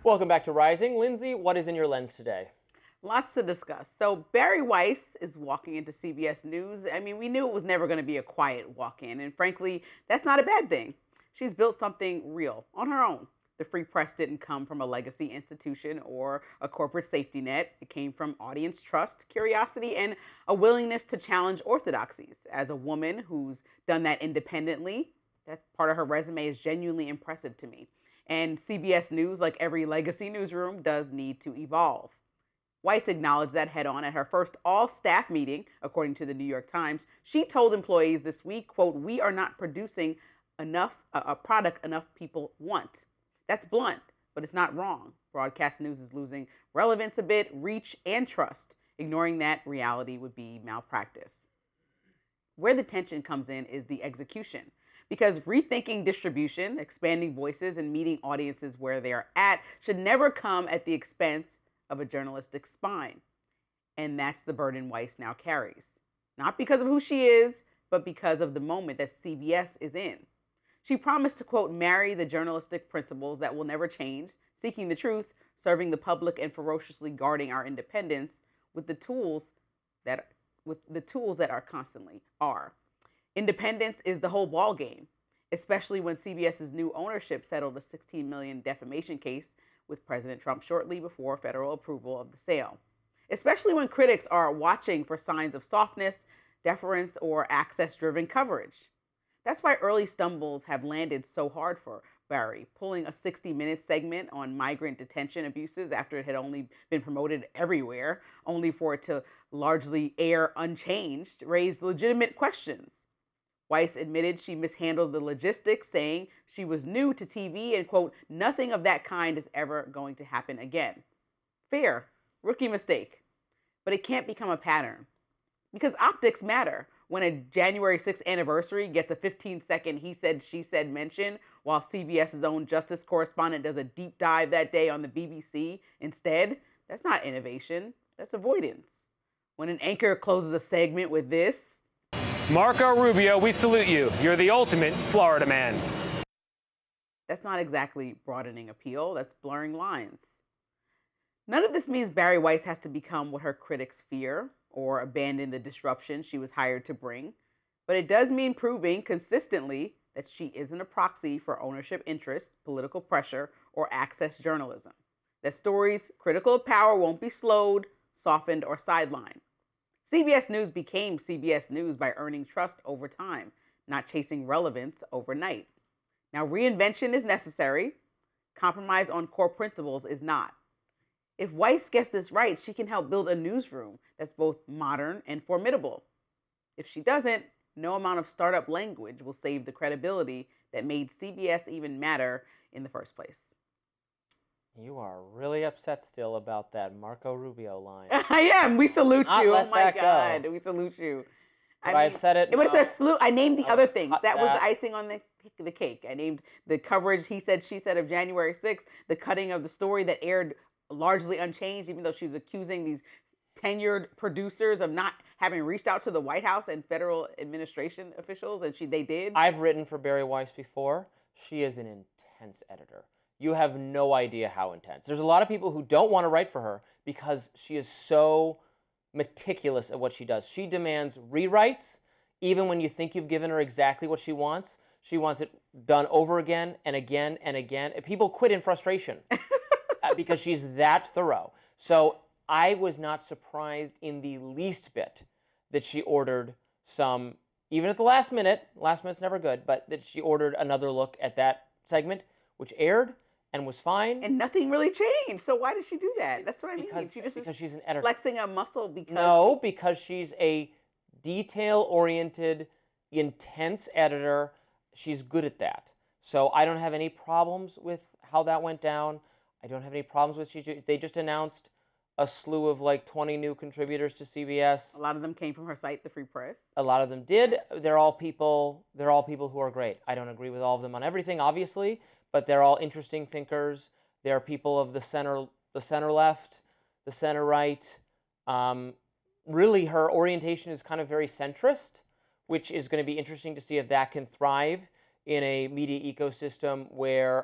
Welcome back to Rising. Lindsey, what is in your lens today? Lots to discuss. So Bari Weiss is walking into CBS News. I mean, we knew it was never going to be a quiet walk-in, and frankly, that's not a bad thing. She's built something real on her own. The free press didn't come from a legacy institution or a corporate safety net. It came from audience trust, curiosity, and a willingness to challenge orthodoxies. As a woman who's done that independently, that part of her resume is genuinely impressive to me. And CBS News, like every legacy newsroom, does need to evolve. Weiss acknowledged that head on at her first all-staff meeting, according to the New York Times. She told employees this week, quote, "We are not producing a product enough people want." That's blunt, but it's not wrong. Broadcast news is losing relevance a bit, reach, and trust. Ignoring that reality would be malpractice. Where the tension comes in is the execution. Because rethinking distribution, expanding voices, and meeting audiences where they are at should never come at the expense of a journalistic spine. And that's the burden Weiss now carries. Not because of who she is, but because of the moment that CBS is in. She promised to, quote, marry the journalistic principles that will never change, seeking the truth, serving the public, and ferociously guarding our independence with the tools that are constantly are. Independence is the whole ball game, especially when CBS's new ownership settled a $16 million defamation case with President Trump shortly before federal approval of the sale. Especially when critics are watching for signs of softness, deference, or access-driven coverage. That's why early stumbles have landed so hard for Bari, pulling a 60-minute segment on migrant detention abuses after it had only been promoted everywhere, only for it to largely air unchanged, raised legitimate questions. Weiss admitted she mishandled the logistics, saying she was new to TV and, quote, nothing of that kind is ever going to happen again. Fair, rookie mistake. But it can't become a pattern. Because optics matter. When a January 6th anniversary gets a 15-second he said, she said mention, while CBS's own justice correspondent does a deep dive that day on the BBC instead, that's not innovation, that's avoidance. When an anchor closes a segment with this, Marco Rubio, we salute you. You're the ultimate Florida man. That's not exactly broadening appeal, that's blurring lines. None of this means Bari Weiss has to become what her critics fear or abandon the disruption she was hired to bring. But it does mean proving consistently that she isn't a proxy for ownership interests, political pressure, or access journalism. That stories critical of power won't be slowed, softened, or sidelined. CBS News became CBS News by earning trust over time, not chasing relevance overnight. Now, reinvention is necessary. Compromise on core principles is not. If Weiss gets this right, she can help build a newsroom that's both modern and formidable. If she doesn't, no amount of startup language will save the credibility that made CBS even matter in the first place. You are really upset still about that Marco Rubio line. I am. We salute you. Let Oh my that God. go. We salute you. But I've said it. It was a salute. I named the other things. That was that. the icing on the cake. I named the coverage, he said, she said, of January 6th, the cutting of the story that aired largely unchanged, even though she was accusing these tenured producers of not having reached out to the White House and federal administration officials, and they did. I've written for Bari Weiss before. She is an intense editor. You have no idea how intense. There's a lot of people who don't want to write for her because she is so meticulous at what she does. She demands rewrites, even when you think you've given her exactly what she wants. She wants it done over again and again and again. People quit in frustration because she's that thorough. So I was not surprised in the least bit that she ordered some, even at the last minute's never good, but that she ordered another look at that segment, which aired and was fine. And nothing really changed. So why did she do that? That's what I mean. Because she's an editor. Flexing a muscle because... No, because she's a detail-oriented, intense editor. She's good at that. So I don't have any problems with how that went down. I don't have any problems with... They just announced a slew of like 20 new contributors to CBS. A lot of them came from her site, The Free Press. A lot of them did. They're all people who are great. I don't agree with all of them on everything, obviously, but they're all interesting thinkers. They're people of the center left, the center right. Really, her orientation is kind of very centrist, which is going to be interesting to see if that can thrive in a media ecosystem where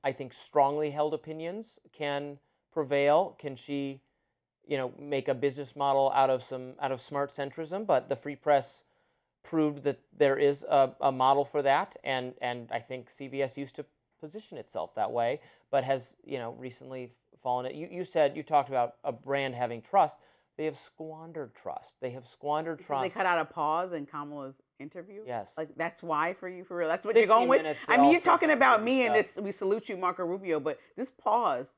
I think strongly held opinions can prevail. Can she, make a business model out of smart centrism? But the free press proved that there is a model for that, and I think CBS used to position itself that way, but has recently fallen. You talked about a brand having trust. They have squandered trust. They have squandered trust. They cut out a pause in Kamala's interview. Yes, like that's why for real. That's what you're going with. I mean, you're talking about me and this. We salute you, Marco Rubio, but this pause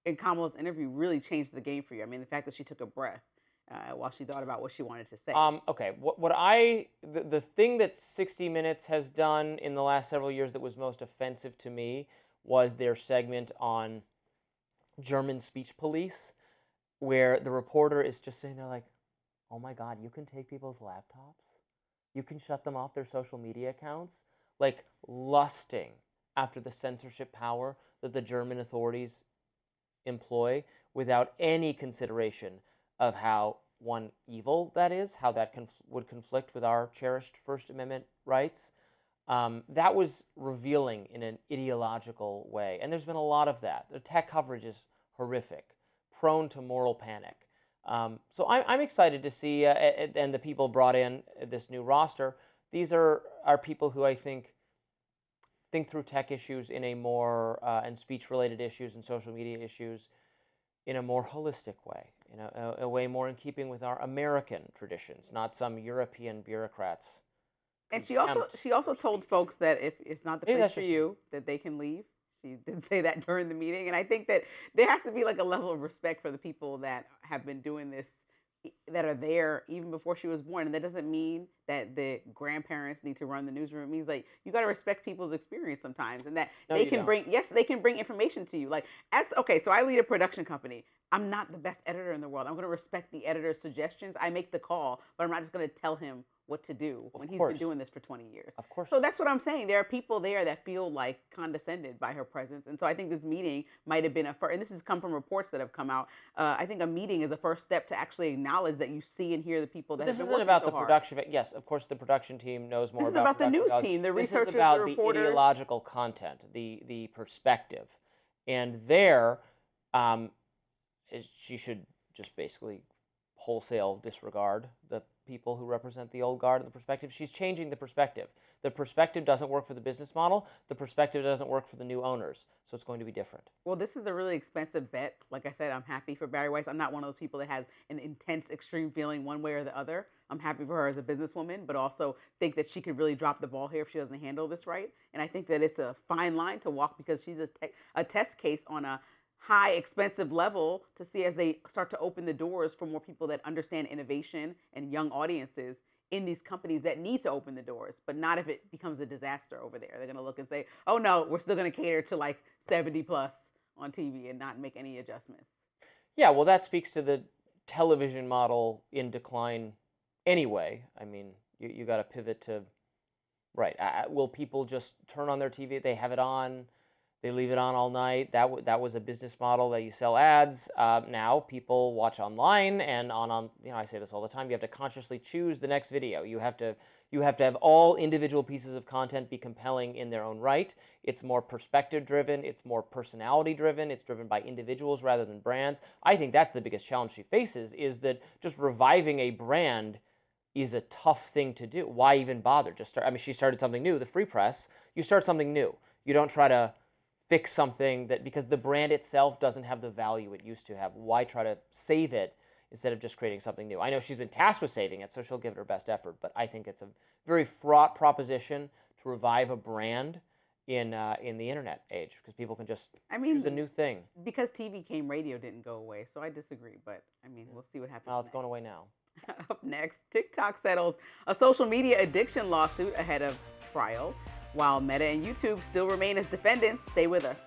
in Kamala's interview really changed the game for you. I mean, the fact that she took a breath while she thought about what she wanted to say. Okay, the thing that 60 Minutes has done in the last several years that was most offensive to me was their segment on German speech police, where the reporter is just sitting there like, oh my God, you can take people's laptops? You can shut them off their social media accounts? Like lusting after the censorship power that the German authorities employ without any consideration of how, one, evil that is, how that would conflict with our cherished First Amendment rights. That was revealing in an ideological way. And there's been a lot of that. The tech coverage is horrific, prone to moral panic. So I'm excited to see, and the people brought in this new roster, these are people who I think through tech issues in a more, and speech-related issues and social media issues in a more holistic way, in a way more in keeping with our American traditions, not some European bureaucrats. And she also told folks that if it's not the place for you, that they can leave. She did say that during the meeting. And I think that there has to be like a level of respect for the people that have been doing this, that are there even before she was born. And that doesn't mean that the grandparents need to run the newsroom. It means like you got to respect people's experience sometimes, and that they can bring information to you. Like so I lead a production company. I'm not the best editor in the world. I'm going to respect the editor's suggestions. I make the call, but I'm not just going to tell him what to do when he's been doing this for 20 years. Of course. So that's what I'm saying. There are people there that feel like condescended by her presence. And so I think this meeting might have been and this has come from reports that have come out. I think a meeting is a first step to actually acknowledge that you see and hear the people that have been working so hard. This isn't about the production. Yes, of course, the production team knows more about the news team, the researchers, this is about the reporters. The ideological content, the perspective. And there, she should just basically wholesale disregard the people who represent the old guard and the perspective. She's changing the perspective. The perspective doesn't work for the business model. The perspective doesn't work for the new owners. So it's going to be different. Well, this is a really expensive bet. Like I said, I'm happy for Bari Weiss. I'm not one of those people that has an intense, extreme feeling one way or the other. I'm happy for her as a businesswoman, but also think that she could really drop the ball here if she doesn't handle this right. And I think that it's a fine line to walk because she's a test case on a high, expensive level to see as they start to open the doors for more people that understand innovation and young audiences in these companies that need to open the doors, but not if it becomes a disaster over there. They're going to look and say, oh no, we're still going to cater to like 70 plus on TV and not make any adjustments. Yeah, well, that speaks to the television model in decline anyway. I mean, you got to pivot to, right, will people just turn on their TV? They have it on. They leave it on all night. That was a business model that you sell ads. Now people watch online and on. I say this all the time. You have to consciously choose the next video. You have to have all individual pieces of content be compelling in their own right. It's more perspective driven. It's more personality driven. It's driven by individuals rather than brands. I think that's the biggest challenge she faces, is that just reviving a brand is a tough thing to do. Why even bother? She started something new, the free press. You start something new. You don't try to fix something because the brand itself doesn't have the value it used to have. Why try to save it instead of just creating something new? I know she's been tasked with saving it, so she'll give it her best effort, but I think it's a very fraught proposition to revive a brand in the internet age, because people can just choose a new thing. Because TV came, radio didn't go away, so I disagree, but we'll see what happens. Well, it's going away now. Up next, TikTok settles a social media addiction lawsuit ahead of trial, while Meta and YouTube still remain as defendants. Stay with us.